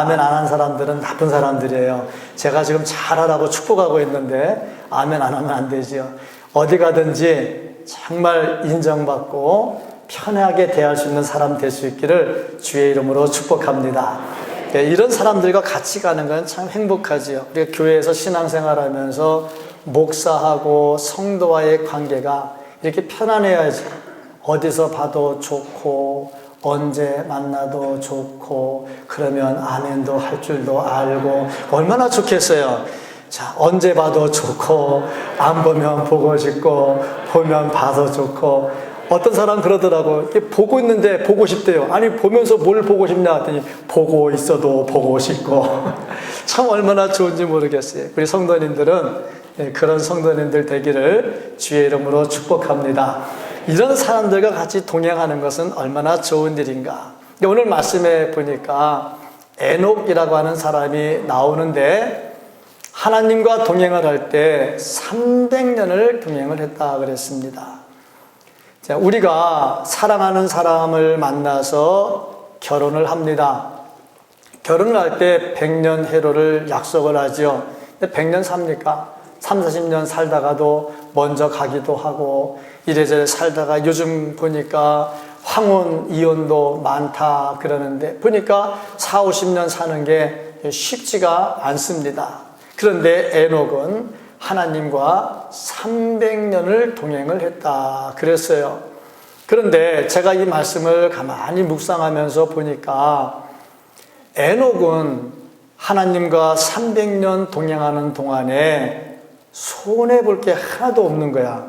아멘 안 한 사람들은 나쁜 사람들이에요. 제가 지금 잘하라고 축복하고 있는데 아멘 안 하면 안 되죠. 어디 가든지 정말 인정받고 편하게 대할 수 있는 사람 될 수 있기를 주의 이름으로 축복합니다. 이런 사람들과 같이 가는 건 참 행복하지요. 우리가 교회에서 신앙생활하면서 목사하고 성도와의 관계가 이렇게 편안해야지. 어디서 봐도 좋고 언제 만나도 좋고 그러면 아멘도 할 줄도 알고 얼마나 좋겠어요. 자, 언제 봐도 좋고 안 보면 보고 싶고 보면 봐도 좋고 어떤 사람 그러더라고. 보고 있는데 보고 싶대요. 아니 보면서 뭘 보고 싶냐 했더니 보고 있어도 보고 싶고 참 얼마나 좋은지 모르겠어요. 우리 성도님들은 그런 성도님들 되기를 주의 이름으로 축복합니다. 이런 사람들과 같이 동행하는 것은 얼마나 좋은 일인가. 오늘 말씀에 보니까 에녹이라고 하는 사람이 나오는데 하나님과 동행을 할 때 300년을 동행을 했다 그랬습니다. 자, 우리가 사랑하는 사람을 만나서 결혼을 합니다. 결혼을 할 때 100년 해로를 약속을 하죠. 근데 100년 삽니까? 3, 40년 살다가도 먼저 가기도 하고 이래저래 살다가 요즘 보니까 황혼 이혼도 많다 그러는데 보니까 4, 50년 사는 게 쉽지가 않습니다. 그런데 에녹은 하나님과 300년을 동행을 했다 그랬어요. 그런데 제가 이 말씀을 가만히 묵상하면서 보니까 에녹은 하나님과 300년 동행하는 동안에 손해볼 게 하나도 없는 거야.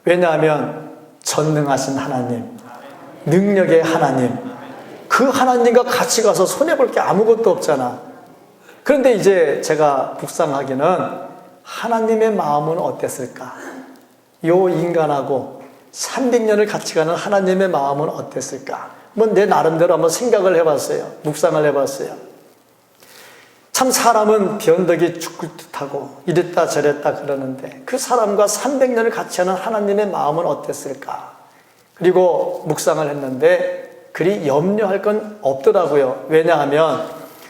왜냐하면 전능하신 하나님, 능력의 하나님, 그 하나님과 같이 가서 손해볼 게 아무것도 없잖아. 그런데 이제 제가 묵상하기는 하나님의 마음은 어땠을까? 요 인간하고 300년을 같이 가는 하나님의 마음은 어땠을까? 내 나름대로 한번 생각을 해봤어요. 묵상을 해봤어요. 참 사람은 변덕이 죽을 듯하고 이랬다 저랬다 그러는데 그 사람과 300년을 같이 하는 하나님의 마음은 어땠을까? 그리고 묵상을 했는데 그리 염려할 건 없더라고요. 왜냐하면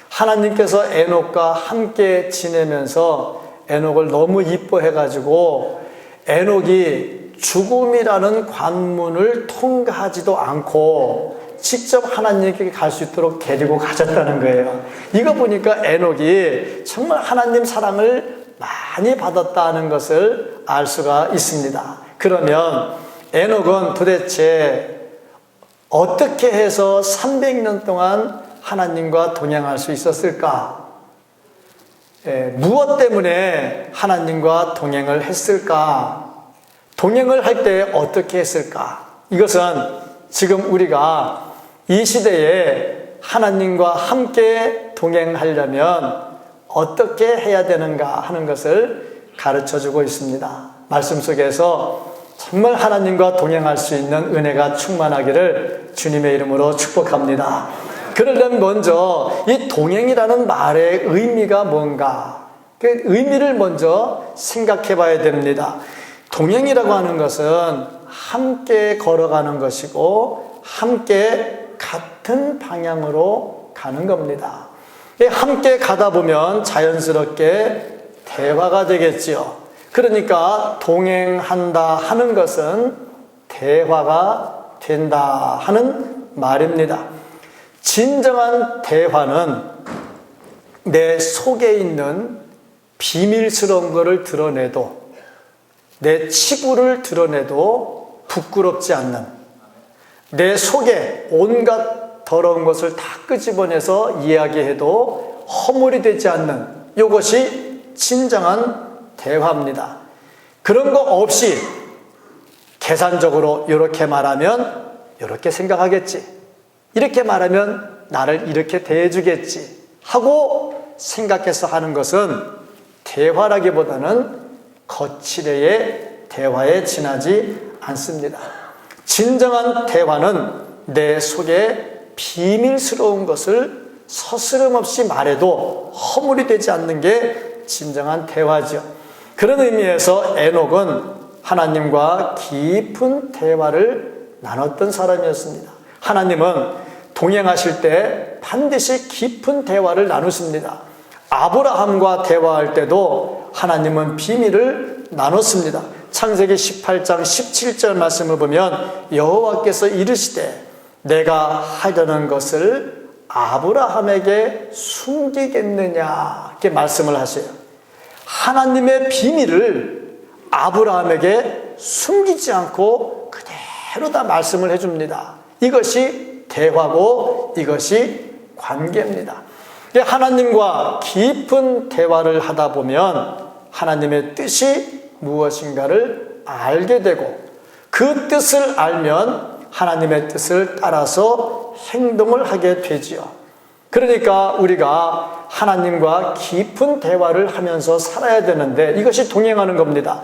하나님께서 에녹과 함께 지내면서 에녹을 너무 이뻐해가지고 에녹이 죽음이라는 관문을 통과하지도 않고 직접 하나님께 갈 수 있도록 데리고 가셨다는 거예요. 이거 보니까 에녹이 정말 하나님 사랑을 많이 받았다는 것을 알 수가 있습니다. 그러면 에녹은 도대체 어떻게 해서 300년 동안 하나님과 동행할 수 있었을까? 무엇 때문에 하나님과 동행을 했을까? 동행을 할 때 어떻게 했을까? 이것은 지금 우리가 이 시대에 하나님과 함께 동행하려면 어떻게 해야 되는가 하는 것을 가르쳐주고 있습니다. 말씀 속에서 정말 하나님과 동행할 수 있는 은혜가 충만하기를 주님의 이름으로 축복합니다. 그러려면 먼저 이 동행이라는 말의 의미가 뭔가, 그 의미를 먼저 생각해 봐야 됩니다. 동행이라고 하는 것은 함께 걸어가는 것이고 함께 같은 방향으로 가는 겁니다. 함께 가다 보면 자연스럽게 대화가 되겠지요. 그러니까 동행한다 하는 것은 대화가 된다 하는 말입니다. 진정한 대화는 내 속에 있는 비밀스러운 것을 드러내도 내 치부를 드러내도 부끄럽지 않는 내 속에 온갖 더러운 것을 다 끄집어내서 이야기해도 허물이 되지 않는 이것이 진정한 대화입니다. 그런 거 없이 계산적으로 이렇게 말하면 이렇게 생각하겠지, 이렇게 말하면 나를 이렇게 대해주겠지 하고 생각해서 하는 것은 대화라기보다는 거칠의 대화에 지나지 않습니다. 진정한 대화는 내 속에 비밀스러운 것을 서스름없이 말해도 허물이 되지 않는 게 진정한 대화죠. 그런 의미에서 에녹은 하나님과 깊은 대화를 나눴던 사람이었습니다. 하나님은 동행하실 때 반드시 깊은 대화를 나누십니다. 아브라함과 대화할 때도 하나님은 비밀을 나눴습니다. 창세기 18장 17절 말씀을 보면 여호와께서 이르시되 내가 하려는 것을 아브라함에게 숨기겠느냐 이렇게 말씀을 하세요. 하나님의 비밀을 아브라함에게 숨기지 않고 그대로 다 말씀을 해줍니다. 이것이 대화고 이것이 관계입니다. 하나님과 깊은 대화를 하다 보면 하나님의 뜻이 무엇인가를 알게 되고 그 뜻을 알면 하나님의 뜻을 따라서 행동을 하게 되지요. 그러니까 우리가 하나님과 깊은 대화를 하면서 살아야 되는데 이것이 동행하는 겁니다.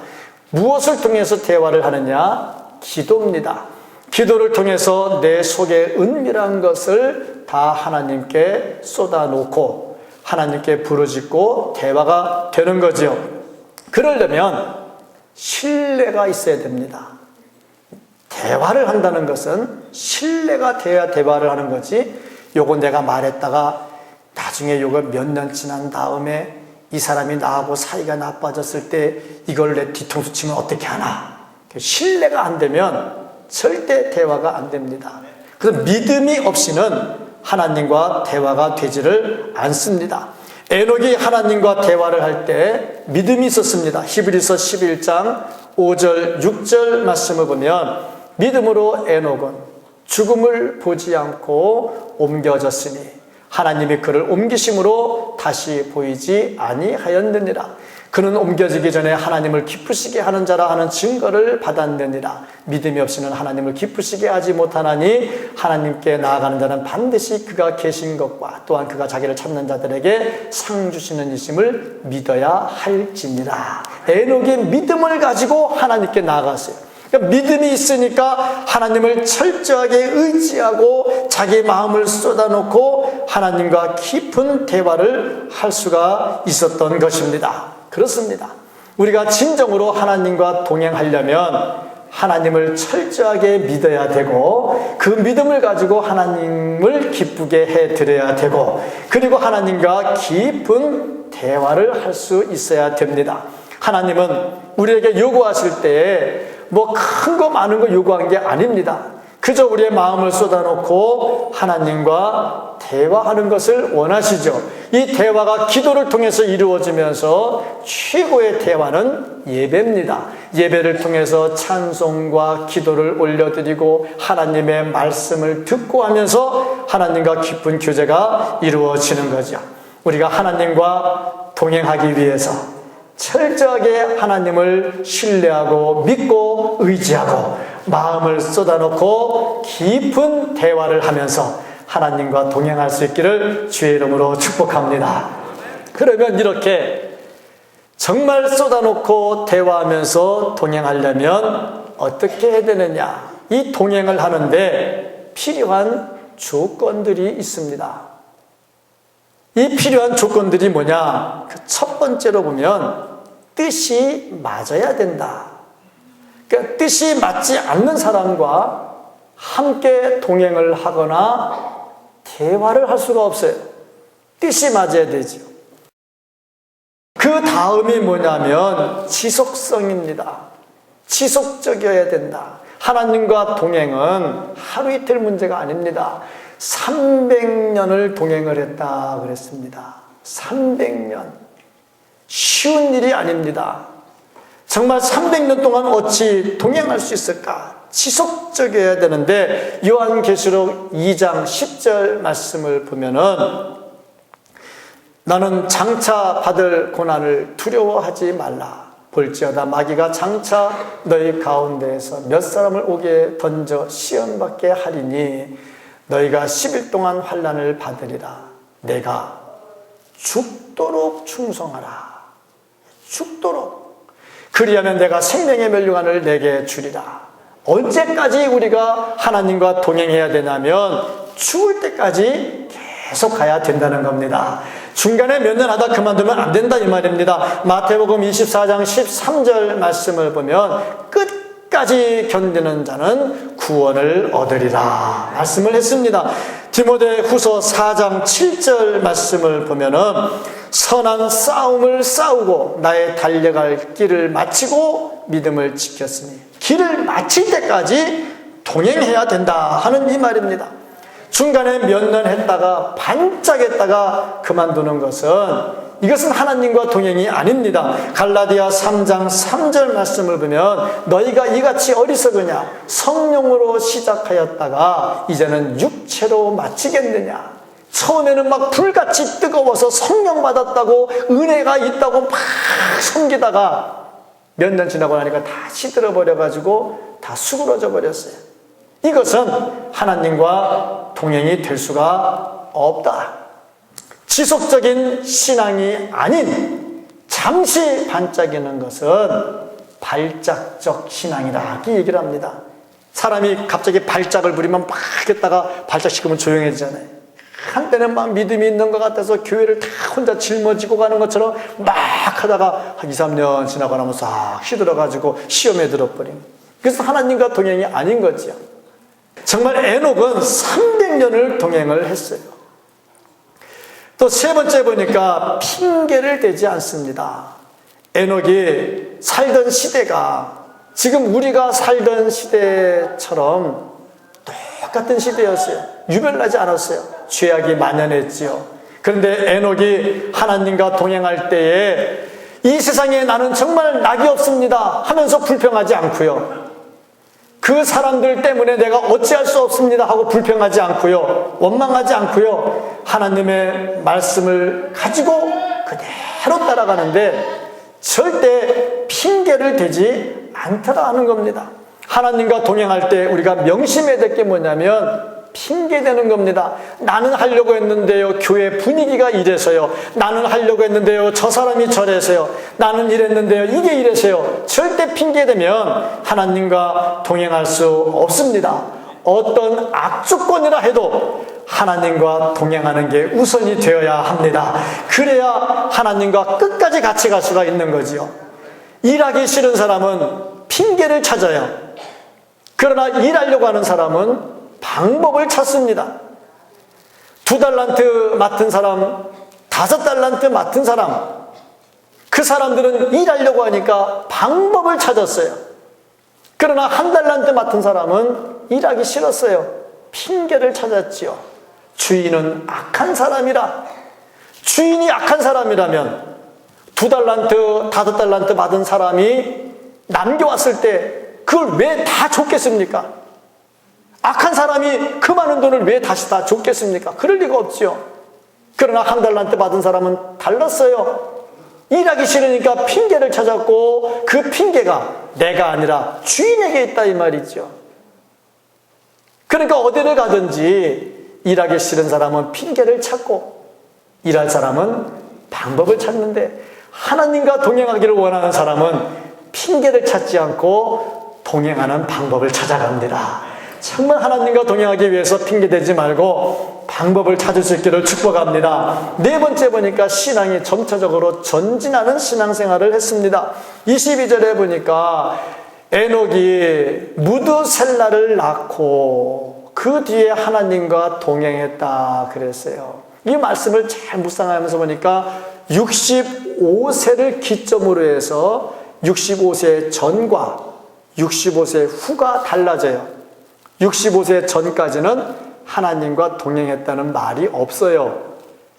무엇을 통해서 대화를 하느냐? 기도입니다. 기도를 통해서 내 속에 은밀한 것을 다 하나님께 쏟아놓고 하나님께 부르짖고 대화가 되는 거죠. 그러려면 신뢰가 있어야 됩니다. 대화를 한다는 것은 신뢰가 돼야 대화를 하는 거지, 요거 내가 말했다가 나중에 요거 몇 년 지난 다음에 이 사람이 나하고 사이가 나빠졌을 때 이걸 내 뒤통수 치면 어떻게 하나. 신뢰가 안 되면 절대 대화가 안 됩니다. 그래서 믿음이 없이는 하나님과 대화가 되지를 않습니다. 에녹이 하나님과 대화를 할 때 믿음이 있었습니다. 히브리서 11장 5절 6절 말씀을 보면 믿음으로 에녹은 죽음을 보지 않고 옮겨졌으니 하나님이 그를 옮기심으로 다시 보이지 아니하였느니라. 그는 옮겨지기 전에 하나님을 기쁘시게 하는 자라 하는 증거를 받았느니라. 믿음이 없이는 하나님을 기쁘시게 하지 못하나니 하나님께 나아가는 자는 반드시 그가 계신 것과 또한 그가 자기를 찾는 자들에게 상 주시는 이심을 믿어야 할지니라. 에녹이 믿음을 가지고 하나님께 나아갔어요. 그러니까 믿음이 있으니까 하나님을 철저하게 의지하고 자기 마음을 쏟아놓고 하나님과 깊은 대화를 할 수가 있었던 것입니다. 그렇습니다. 우리가 진정으로 하나님과 동행하려면 하나님을 철저하게 믿어야 되고 그 믿음을 가지고 하나님을 기쁘게 해드려야 되고 그리고 하나님과 깊은 대화를 할 수 있어야 됩니다. 하나님은 우리에게 요구하실 때에 뭐 큰 거 많은 거 요구한 게 아닙니다. 그저 우리의 마음을 쏟아놓고 하나님과 대화하는 것을 원하시죠. 이 대화가 기도를 통해서 이루어지면서 최고의 대화는 예배입니다. 예배를 통해서 찬송과 기도를 올려드리고 하나님의 말씀을 듣고 하면서 하나님과 깊은 교제가 이루어지는 거죠. 우리가 하나님과 동행하기 위해서 철저하게 하나님을 신뢰하고 믿고 의지하고 마음을 쏟아놓고 깊은 대화를 하면서 하나님과 동행할 수 있기를 주의 이름으로 축복합니다. 그러면 이렇게 정말 쏟아놓고 대화하면서 동행하려면 어떻게 해야 되느냐? 이 동행을 하는데 필요한 조건들이 있습니다. 이 필요한 조건들이 뭐냐? 그 첫 번째로 보면 뜻이 맞아야 된다. 그러니까 뜻이 맞지 않는 사람과 함께 동행을 하거나 대화를 할 수가 없어요. 뜻이 맞아야 되죠. 그 다음이 뭐냐면 지속성입니다. 지속적이어야 된다. 하나님과 동행은 하루 이틀 문제가 아닙니다. 300년을 동행을 했다 그랬습니다. 300년. 쉬운 일이 아닙니다. 정말 300년 동안 어찌 동행할 수 있을까? 지속적이어야 되는데 요한계시록 2장 10절 말씀을 보면은 나는 장차 받을 고난을 두려워하지 말라. 볼지어다 마귀가 장차 너희 가운데에서 몇 사람을 옥에 던져 시험받게 하리니 너희가 10일 동안 환난을 받으리라. 내가 죽도록 충성하라. 죽도록. 그리하면 내가 생명의 멸류관을 내게 주리라. 언제까지 우리가 하나님과 동행해야 되냐면 죽을 때까지 계속 가야 된다는 겁니다. 중간에 몇 년 하다 그만두면 안 된다 이 말입니다. 마태복음 24장 13절 말씀을 보면 끝까지 견디는 자는 구원을 얻으리라 말씀을 했습니다. 디모데후서 4장 7절 말씀을 보면은 선한 싸움을 싸우고 나의 달려갈 길을 마치고 믿음을 지켰으니, 길을 마칠 때까지 동행해야 된다 하는 이 말입니다. 중간에 몇 년 했다가 반짝했다가 그만두는 것은, 이것은 하나님과 동행이 아닙니다. 갈라디아 3장 3절 말씀을 보면 너희가 이같이 어리석으냐, 성령으로 시작하였다가 이제는 육체로 마치겠느냐. 처음에는 막 불같이 뜨거워서 성령 받았다고 은혜가 있다고 막 섬기다가 몇 년 지나고 나니까 다 시들어버려가지고 다 수그러져 버렸어요. 이것은 하나님과 동행이 될 수가 없다. 지속적인 신앙이 아닌 잠시 반짝이는 것은 발작적 신앙이다, 이 얘기를 합니다. 사람이 갑자기 발작을 부리면 막 했다가 발작시키면 조용해지잖아요. 한때는 막 믿음이 있는 것 같아서 교회를 다 혼자 짊어지고 가는 것처럼 막 하다가 한 2, 3년 지나고 나면 싹 시들어가지고 시험에 들어버린, 그래서 하나님과 동행이 아닌 거죠. 정말 에녹은 300년을 동행을 했어요. 또 세 번째 보니까 핑계를 대지 않습니다. 에녹이 살던 시대가 지금 우리가 살던 시대처럼 똑같은 시대였어요. 유별나지 않았어요. 죄악이 만연했지요. 그런데 에녹이 하나님과 동행할 때에 이 세상에 나는 정말 낙이 없습니다 하면서 불평하지 않고요, 그 사람들 때문에 내가 어찌할 수 없습니다 하고 불평하지 않고요, 원망하지 않고요, 하나님의 말씀을 가지고 그대로 따라가는데 절대 핑계를 대지 않더라 는 겁니다. 하나님과 동행할 때 우리가 명심해야 될 게 뭐냐면 핑계대는 겁니다. 나는 하려고 했는데요, 교회 분위기가 이래서요, 나는 하려고 했는데요, 저 사람이 저래서요, 나는 이랬는데요, 이게 이래서요. 절대 핑계대면 하나님과 동행할 수 없습니다. 어떤 악조건이라 해도 하나님과 동행하는 게 우선이 되어야 합니다. 그래야 하나님과 끝까지 같이 갈 수가 있는 거지요. 일하기 싫은 사람은 핑계를 찾아요. 그러나 일하려고 하는 사람은 방법을 찾습니다. 2달란트 맡은 사람, 5달란트 맡은 사람, 그 사람들은 일하려고 하니까 방법을 찾았어요. 그러나 1달란트 맡은 사람은 일하기 싫었어요. 핑계를 찾았지요. 주인은 악한 사람이라. 주인이 악한 사람이라면 2달란트, 5달란트 받은 사람이 남겨왔을 때 그걸 왜 다 줬겠습니까? 악한 사람이 그 많은 돈을 왜 다시 다 줬겠습니까? 그럴 리가 없지요. 그러나 1달란트 받은 사람은 달랐어요. 일하기 싫으니까 핑계를 찾았고, 그 핑계가 내가 아니라 주인에게 있다 이 말이죠. 그러니까 어디를 가든지 일하기 싫은 사람은 핑계를 찾고 일할 사람은 방법을 찾는데, 하나님과 동행하기를 원하는 사람은 핑계를 찾지 않고 동행하는 방법을 찾아갑니다. 정말 하나님과 동행하기 위해서 핑계대지 말고 방법을 찾을 수 있기를 축복합니다. 네 번째 보니까 신앙이 점차적으로 전진하는 신앙생활을 했습니다. 22절에 보니까 에녹이 무드셀라를 낳고 그 뒤에 하나님과 동행했다 그랬어요. 이 말씀을 잘 묵상하면서 보니까 65세를 기점으로 해서 65세 전과 65세 후가 달라져요. 65세 전까지는 하나님과 동행했다는 말이 없어요.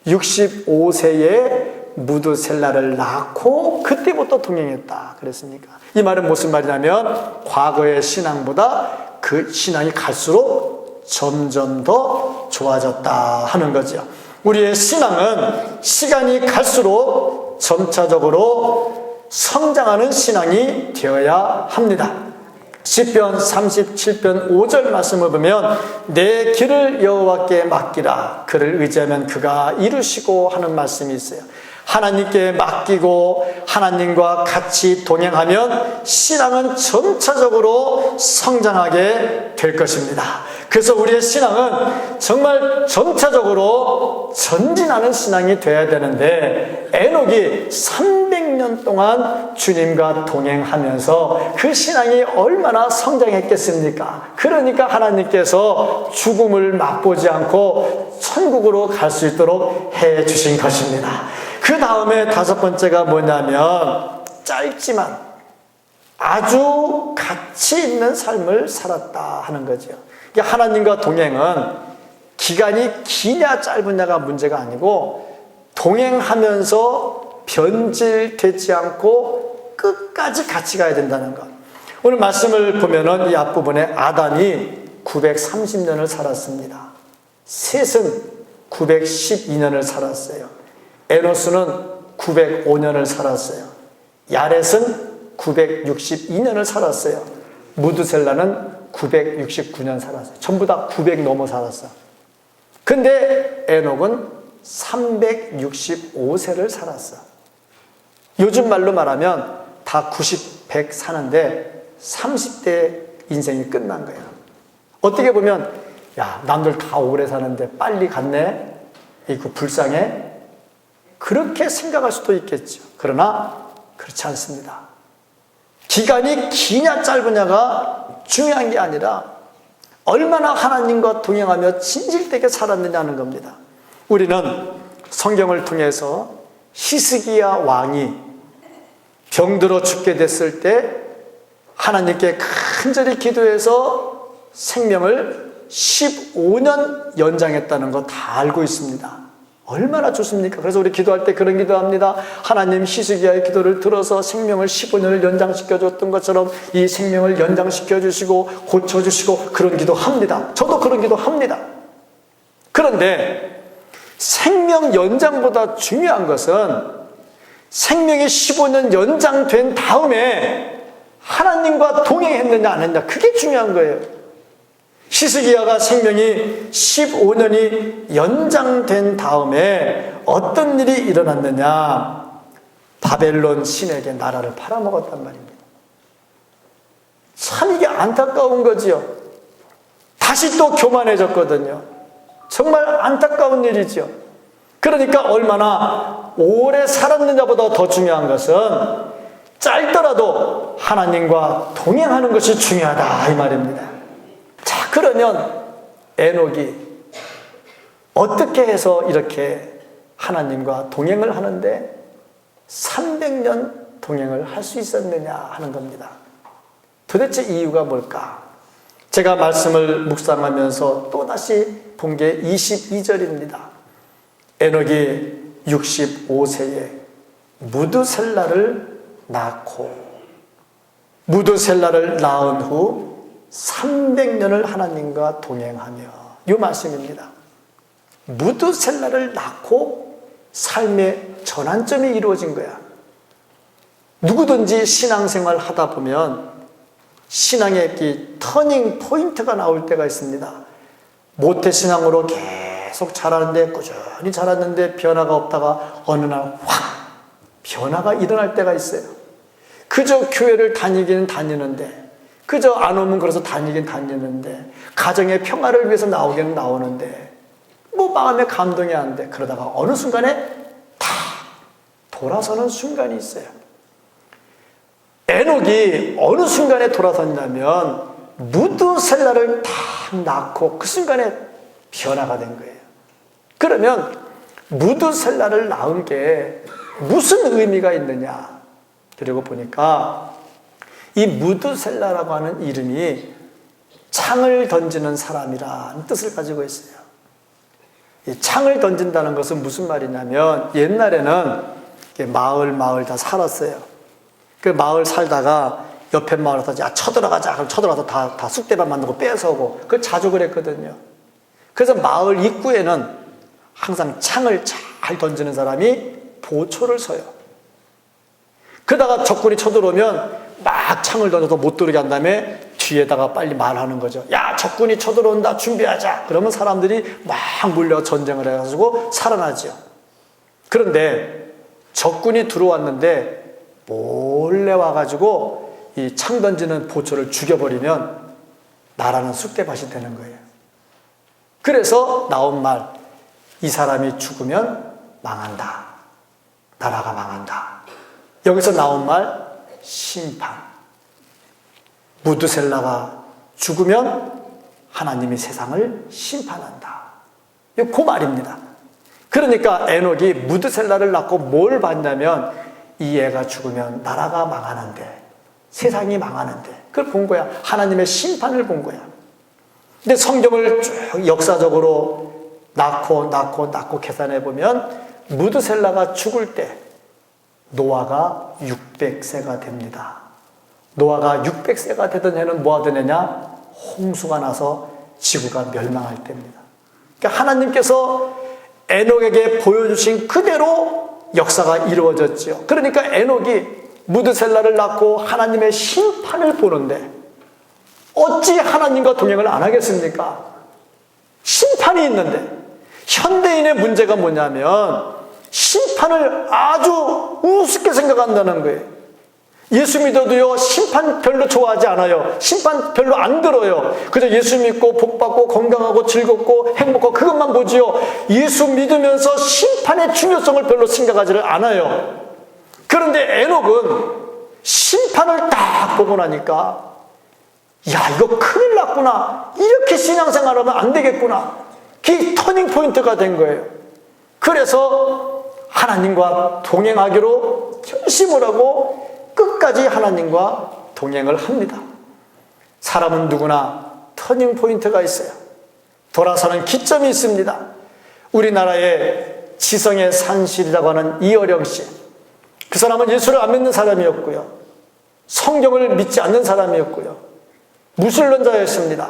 65세에 무드셀라를 낳고 그때부터 동행했다 그랬으니까, 이 말은 무슨 말이냐면 과거의 신앙보다 그 신앙이 갈수록 점점 더 좋아졌다 하는 거죠. 우리의 신앙은 시간이 갈수록 점차적으로 성장하는 신앙이 되어야 합니다. 시편 37편 5절 말씀을 보면 내 길을 여호와께 맡기라, 그를 의지하면 그가 이루시고 하는 말씀이 있어요. 하나님께 맡기고 하나님과 같이 동행하면 신앙은 점차적으로 성장하게 될 것입니다. 그래서 우리의 신앙은 정말 점차적으로 전진하는 신앙이 되어야 되는데, 에녹이 300년 동안 주님과 동행하면서 그 신앙이 얼마나 성장했겠습니까? 그러니까 하나님께서 죽음을 맛보지 않고 천국으로 갈 수 있도록 해 주신 것입니다. 그 다음에 다섯 번째가 뭐냐면, 짧지만 아주 가치 있는 삶을 살았다 하는 거죠. 하나님과 동행은 기간이 기냐 짧으냐가 문제가 아니고, 동행하면서 변질되지 않고 끝까지 같이 가야 된다는 것. 오늘 말씀을 보면은 이 앞부분에 아담이 930년을 살았습니다. 셋은 912년을 살았어요. 에노스는 905년을 살았어요. 야렛은 962년을 살았어요. 무드셀라는 969년 살았어요. 전부 다 900 넘어 살았어. 근데 에녹은 365세를 살았어. 요즘 말로 말하면 다 90, 100 사는데 30대 인생이 끝난 거야. 어떻게 보면, 야, 남들 다 오래 사는데 빨리 갔네? 이거 불쌍해? 그렇게 생각할 수도 있겠죠. 그러나 그렇지 않습니다. 기간이 기냐 짧으냐가 중요한 게 아니라 얼마나 하나님과 동행하며 진실되게 살았느냐는 겁니다. 우리는 성경을 통해서 히스기야 왕이 병들어 죽게 됐을 때 하나님께 간절히 기도해서 생명을 15년 연장했다는 거 다 알고 있습니다. 얼마나 좋습니까? 그래서 우리 기도할 때 그런 기도합니다. 하나님, 히스기야의 기도를 들어서 생명을 15년을 연장시켜 줬던 것처럼 이 생명을 연장시켜 주시고 고쳐 주시고, 그런 기도합니다. 저도 그런 기도합니다. 그런데 생명 연장보다 중요한 것은 생명이 15년 연장된 다음에 하나님과 동행했느냐 안 했느냐, 그게 중요한 거예요. 히스기야가 생명이 15년이 연장된 다음에 어떤 일이 일어났느냐, 바벨론 신에게 나라를 팔아먹었단 말입니다. 참 이게 안타까운 거지요. 다시 또 교만해졌거든요. 정말 안타까운 일이죠. 그러니까 얼마나 오래 살았느냐보다 더 중요한 것은 짧더라도 하나님과 동행하는 것이 중요하다 이 말입니다. 자, 그러면 에녹이 어떻게 해서 이렇게 하나님과 동행을 하는데 300년 동행을 할 수 있었느냐 하는 겁니다. 도대체 이유가 뭘까? 제가 말씀을 묵상하면서 또다시 본 게 22절입니다. 에녹이 65세에 무드셀라를 낳고, 무드셀라를 낳은 후 300년을 하나님과 동행하며, 이 말씀입니다. 무드셀라를 낳고 삶의 전환점이 이루어진 거야. 누구든지 신앙생활 하다 보면 신앙의 이 터닝 포인트가 나올 때가 있습니다. 모태신앙으로 계속 자라는데, 꾸준히 자랐는데 변화가 없다가 어느 날 확 변화가 일어날 때가 있어요. 그저 교회를 다니기는 다니는데, 그저 안 오면 그래서 다니긴 다니는데, 가정의 평화를 위해서 나오기는 나오는데 뭐 마음에 감동이 안 돼. 그러다가 어느 순간에 다 돌아서는 순간이 있어요. 에녹이 어느 순간에 돌아섰냐면 무드셀라를 딱 낳고 그 순간에 변화가 된 거예요. 그러면 무드셀라를 낳은 게 무슨 의미가 있느냐, 그리고 보니까 이 무드셀라라고 하는 이름이 창을 던지는 사람이라는 뜻을 가지고 있어요. 이 창을 던진다는 것은 무슨 말이냐면, 옛날에는 마을 다 살았어요. 그 마을 살다가 옆에 마을 와서 야 쳐들어가자, 그럼 쳐들어가서 다 쑥대밭 만들고 뺏어오고, 그걸 자주 그랬거든요. 그래서 마을 입구에는 항상 창을 잘 던지는 사람이 보초를 서요. 그러다가 적군이 쳐들어오면 막 창을 던져서 못 들어오게 한 다음에 뒤에다가 빨리 말하는 거죠. 야, 적군이 쳐들어온다, 준비하자. 그러면 사람들이 막 몰려 전쟁을 해가지고 살아나죠. 그런데 적군이 들어왔는데 몰래 와가지고 이 창 던지는 보초를 죽여버리면 나라는 쑥대밭이 되는 거예요. 그래서 나온 말, 이 사람이 죽으면 망한다. 나라가 망한다. 여기서 나온 말, 심판. 무드셀라가 죽으면 하나님이 세상을 심판한다. 그 말입니다. 그러니까 에녹이 무드셀라를 낳고 뭘 봤냐면 이 애가 죽으면 나라가 망하는데, 세상이 망하는데, 그걸 본 거야. 하나님의 심판을 본 거야. 근데 성경을 쭉 역사적으로 낳고 계산해 보면 무드셀라가 죽을 때 노아가 600세가 됩니다. 노아가 600세가 되던 해는 뭐가 되느냐? 홍수가 나서 지구가 멸망할 때입니다. 그러니까 하나님께서 에녹에게 보여주신 그대로 역사가 이루어졌죠. 그러니까 에녹이 무드셀라를 낳고 하나님의 심판을 보는데 어찌 하나님과 동행을 안 하겠습니까? 심판이 있는데. 현대인의 문제가 뭐냐면 심판을 아주 우습게 생각한다는 거예요. 예수 믿어도요, 심판 별로 좋아하지 않아요. 심판 별로 안 들어요. 그저 예수 믿고 복받고 건강하고 즐겁고 행복하고 그것만 보지요. 예수 믿으면서 심판의 중요성을 별로 생각하지를 않아요. 그런데 에녹은 심판을 딱 보고 나니까 야, 이거 큰일 났구나. 이렇게 신앙생활하면 안 되겠구나. 그게 터닝포인트가 된 거예요. 그래서 하나님과 동행하기로 결심을 하고 끝까지 하나님과 동행을 합니다. 사람은 누구나 터닝포인트가 있어요. 돌아서는 기점이 있습니다. 우리나라의 지성의 산실이라고 하는 이어령 씨. 그 사람은 예수를 안 믿는 사람이었고요. 성경을 믿지 않는 사람이었고요. 무신론자였습니다.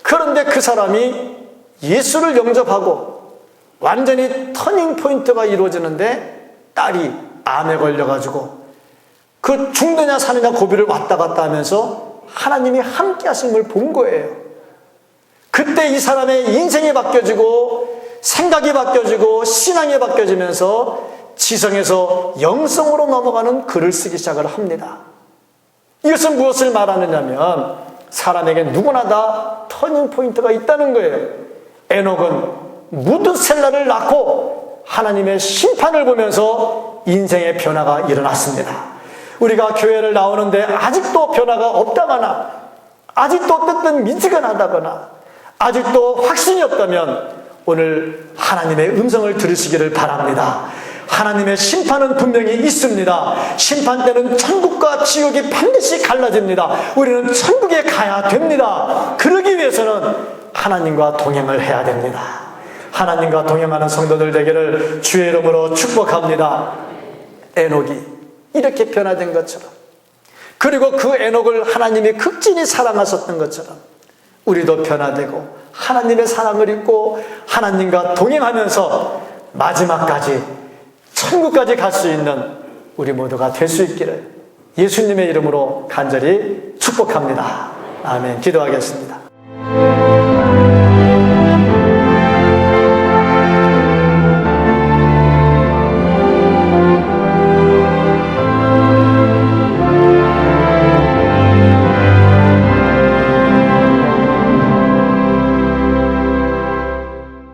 그런데 그 사람이 예수를 영접하고 완전히 터닝포인트가 이루어지는데 딸이 암에 걸려가지고 그 죽느냐 사느냐 고비를 왔다 갔다 하면서 하나님이 함께 하심을 본 거예요. 그때 이 사람의 인생이 바뀌어지고 생각이 바뀌어지고 신앙이 바뀌어지면서 지성에서 영성으로 넘어가는 글을 쓰기 시작을 합니다. 이것은 무엇을 말하느냐면 사람에게 누구나 다 터닝포인트가 있다는 거예요. 에녹은 무드셀라를 낳고 하나님의 심판을 보면서 인생의 변화가 일어났습니다. 우리가 교회를 나오는데 아직도 변화가 없다거나 아직도 뜨뜻미지근하다거나 아직도 확신이 없다면 오늘 하나님의 음성을 들으시기를 바랍니다. 하나님의 심판은 분명히 있습니다. 심판 때는 천국과 지옥이 반드시 갈라집니다. 우리는 천국에 가야 됩니다. 그러기 위해서는 하나님과 동행을 해야 됩니다. 하나님과 동행하는 성도들 되기를 주의 이름으로 축복합니다. 에녹이 이렇게 변화된 것처럼, 그리고 그 에녹을 하나님이 극진히 사랑하셨던 것처럼 우리도 변화되고 하나님의 사랑을 입고 하나님과 동행하면서 마지막까지 천국까지 갈 수 있는 우리 모두가 될 수 있기를 예수님의 이름으로 간절히 축복합니다. 아멘. 기도하겠습니다.